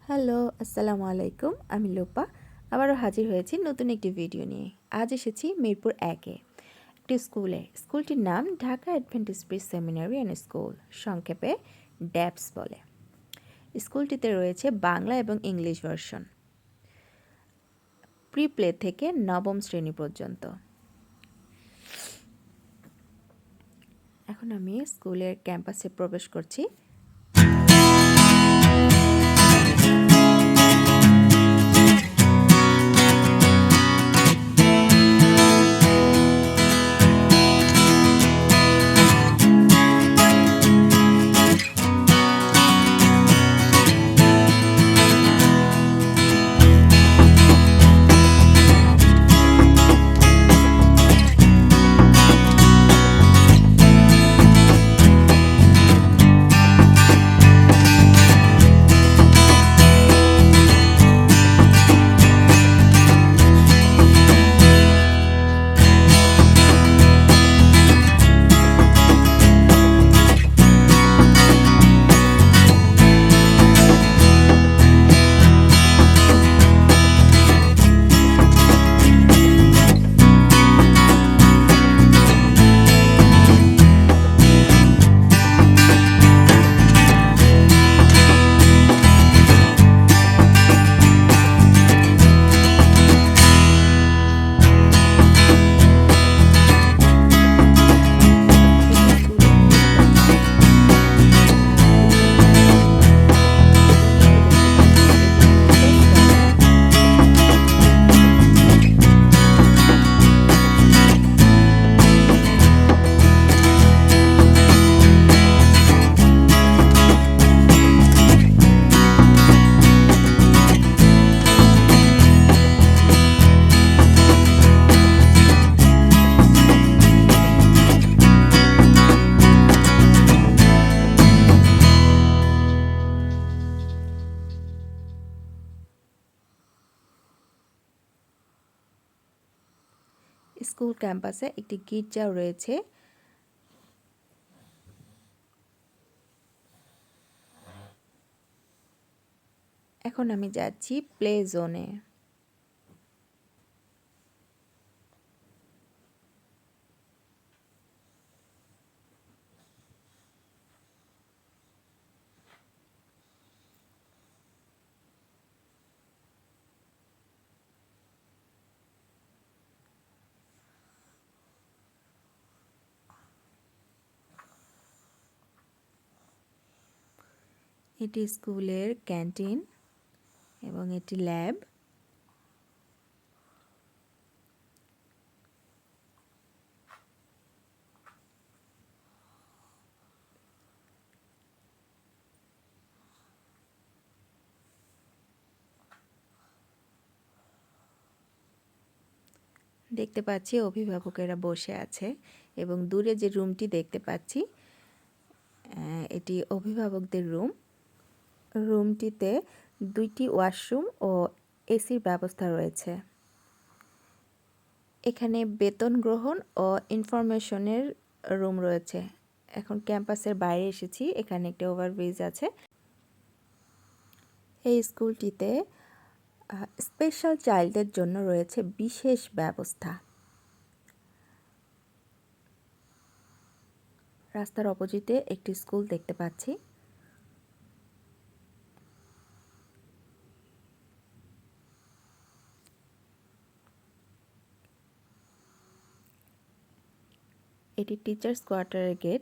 Hello, আসসালামু আলাইকুম। আমি লোপা আবারও হাজির হয়েছি নতুন একটি ভিডিও নিয়ে। আজ এসেছি মিরপুর 1-এ একটি স্কুলে। স্কুলটির নাম Dhaka Adventist pre seminary and school, সংক্ষেপে ড্যাপস বলে। স্কুলটিতে রয়েছে বাংলা এবং ইংলিশ ভার্সন, প্রি প্লে থেকে নবম শ্রেণী পর্যন্ত। এখন আমি স্কুলের ক্যাম্পাসে প্রবেশ করছি। স্কুল ক্যাম্পাসে একটি গির্জাও রয়েছে। এখন আমি যাচ্ছি প্লে জোনে। এটি স্কুলের ক্যান্টিন এবং এটি ল্যাব। দেখতে পাচ্ছি অভিভাবকেরা বসে আছে এবং দূরে যে রুমটি দেখতে পাচ্ছি এটি অভিভাবকদের রুম। রুমটিতে 2টি ওয়াশরুম ও এসির ব্যবস্থা রয়েছে। এখানে বেতন গ্রহণ ও ইনফরমেশনের রুম রয়েছে। এখন ক্যাম্পাসের বাইরে এসেছি, এখানে একটা ওভারব্রিজ আছে। এই স্কুলটিতে স্পেশাল চাইল্ডদের জন্য রয়েছে বিশেষ ব্যবস্থা। রাস্তার অপোজিটে একটি স্কুল দেখতে পাচ্ছি। এটি টিচার্স কোয়ার্টারের গেট।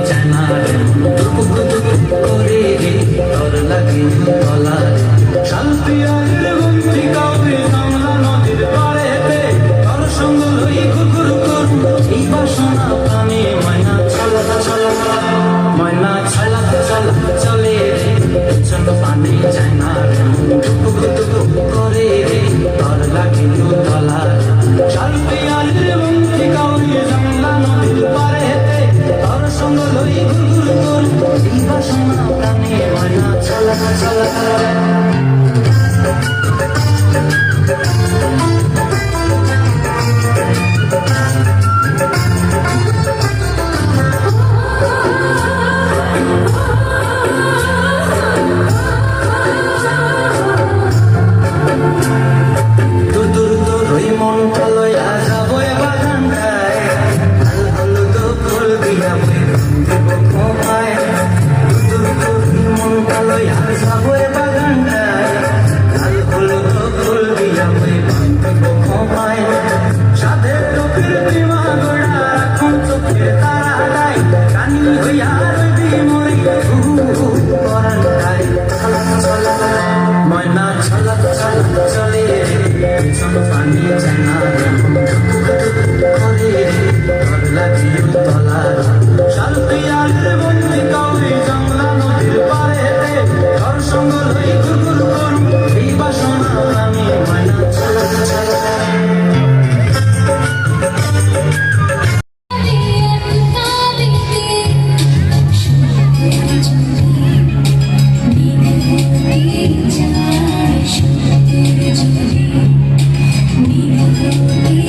চায় না রে দুপুক দুপুক করে রে তোর লাগে তলার শান্তি আর বন্দি কাউরে জামলা নদীর পাড়েতে তোর সঙ্গ লই কুকুর করু এই বাসনা প্রাণে ময়না চলা চলা ময়না চলা চলা চলে রে চল পানি চায় না রে দুপুক দুপুক করে রে তোর লাগে তলার শান্তি আর বন্দি কাউরে জামলা নদীর পাড়েতে তোর সঙ্গ লই কুকুর করু এই বাসনা প্রাণে ময়না চলা চলা ময়না চলা চলা চলে চল পানি জানা করে তোর লাগিও তলার শান্তি আর বন্দি কাউরে জামলা নদীর পাড়েতে তোর সঙ্গ লই কুকুর করু এই বাসনা আমি ময়না চলা চলা Thank you.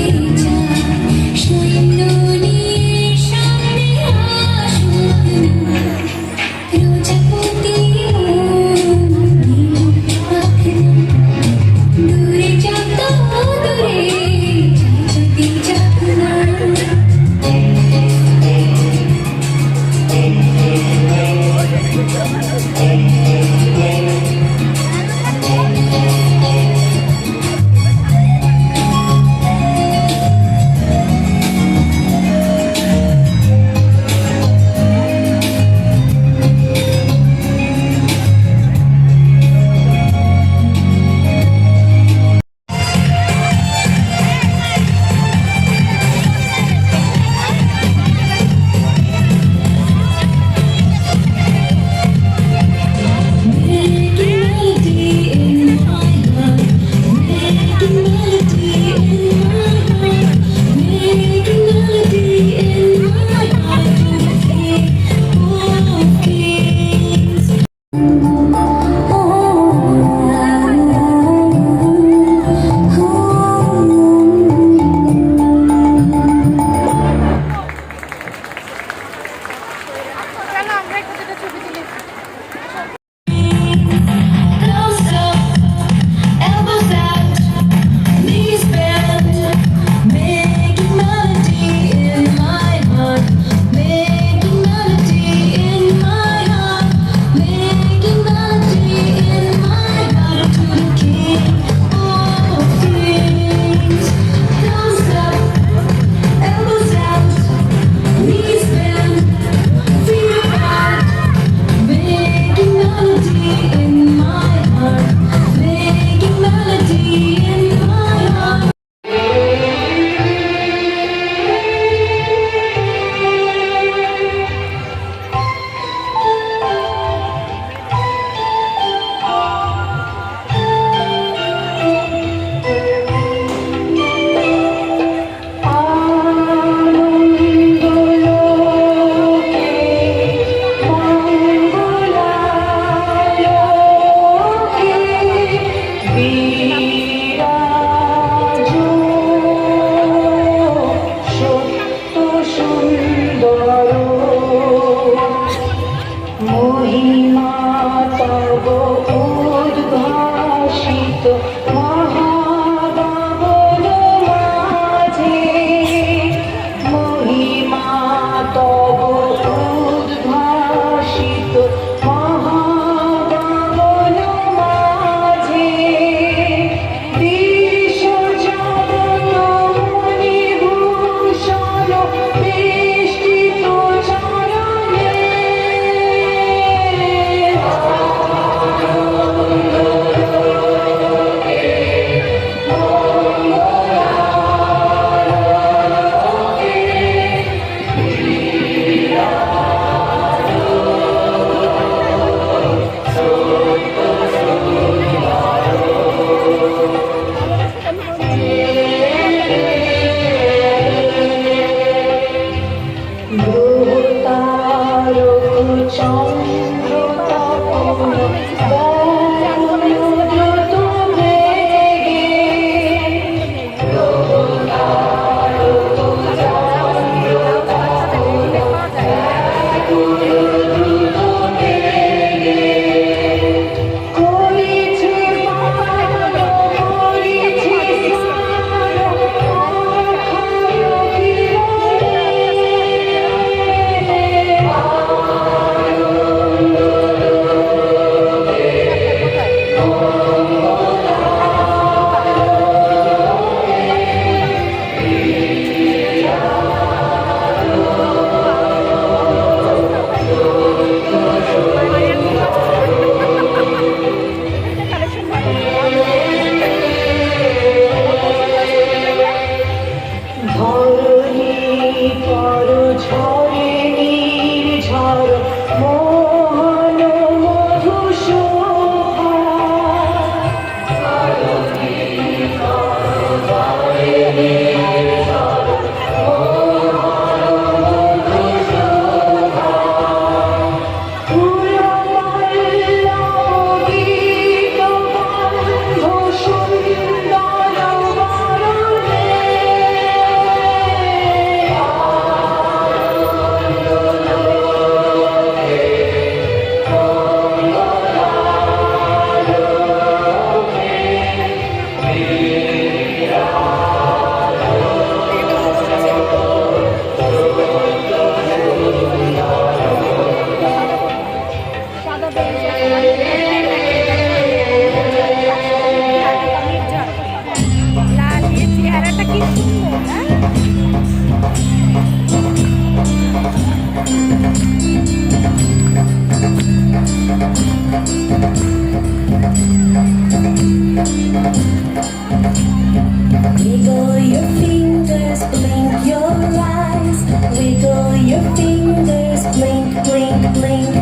Wiggle your fingers, blink your eyes. Wiggle your fingers, blink, blink, blink.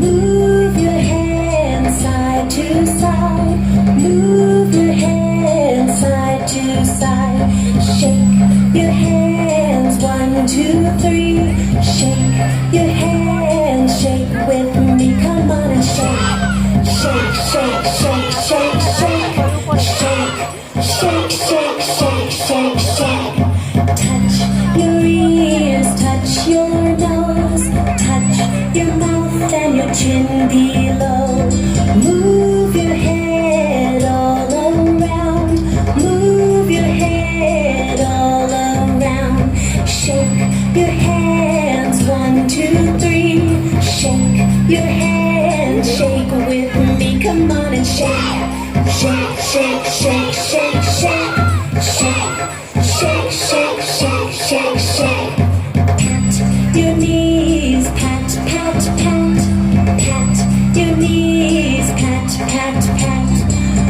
Move your hands side to side. Move your hands side to side. Shake your hands, 1, 2, 3. Shake your hands, shake with me. Come on and shake. Shake, shake, shake, shake, shake. Shake. Shake, shake, shake, shake, shake. Touch your ears, touch your nose, touch your mouth and your chin below. Move your head all around, move your head all around. Shake your hands, 1, 2, 3. Shake your hands, shake with me. Come on and shake. Shake, shake, shake, shake, shake, shake, shake, shake, shake, shake, shake. Pat your knees, pat, pat, pat, pat your knees, pat, pat, pat.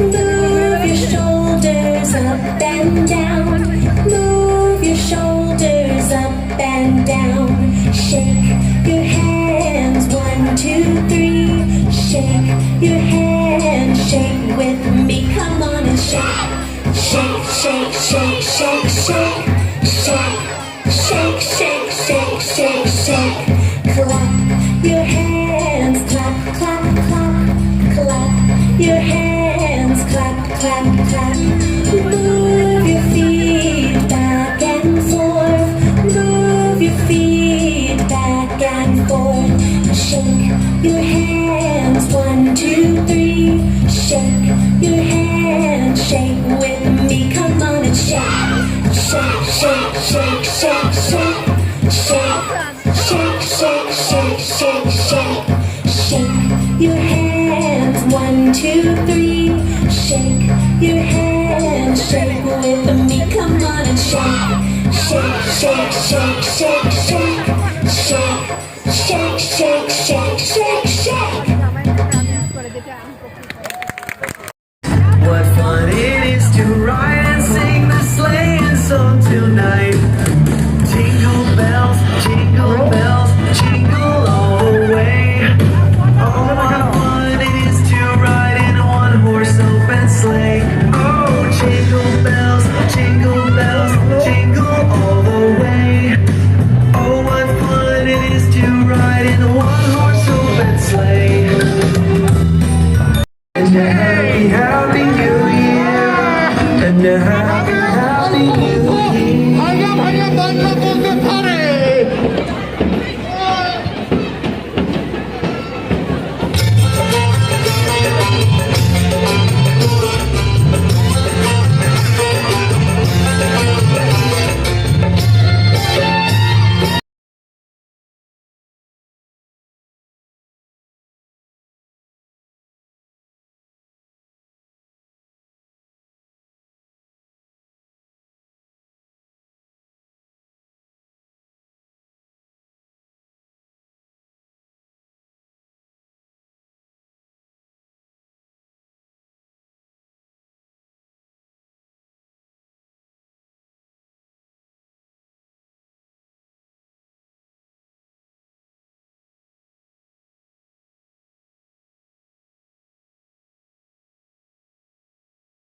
Move your shoulders up and down, move your shoulders up and down. Shake your hands, 1, 2, 3. Shake your hands, shake with me. Come on and shake. Shake, shake, shake, shake, shake, shake, shake, shake, shake, shake, shake. Clap your hands, clap, clap, clap, clap your hands, clap, clap, clap. Move your feet back and forth, move your feet back and forth. Shake your hands, 1, 2, 3. Shake your hands, shake with me. Come on and shake. Shake, shake, shake, shake, shake, shake, shake, shake, shake, shake, shake. Shake your hands, 1, 2, 3. Shake your hands, shake with me. Come on and shake. Shake, shake, shake, shake, shake, shake, shake, shake, shake, shake, shake.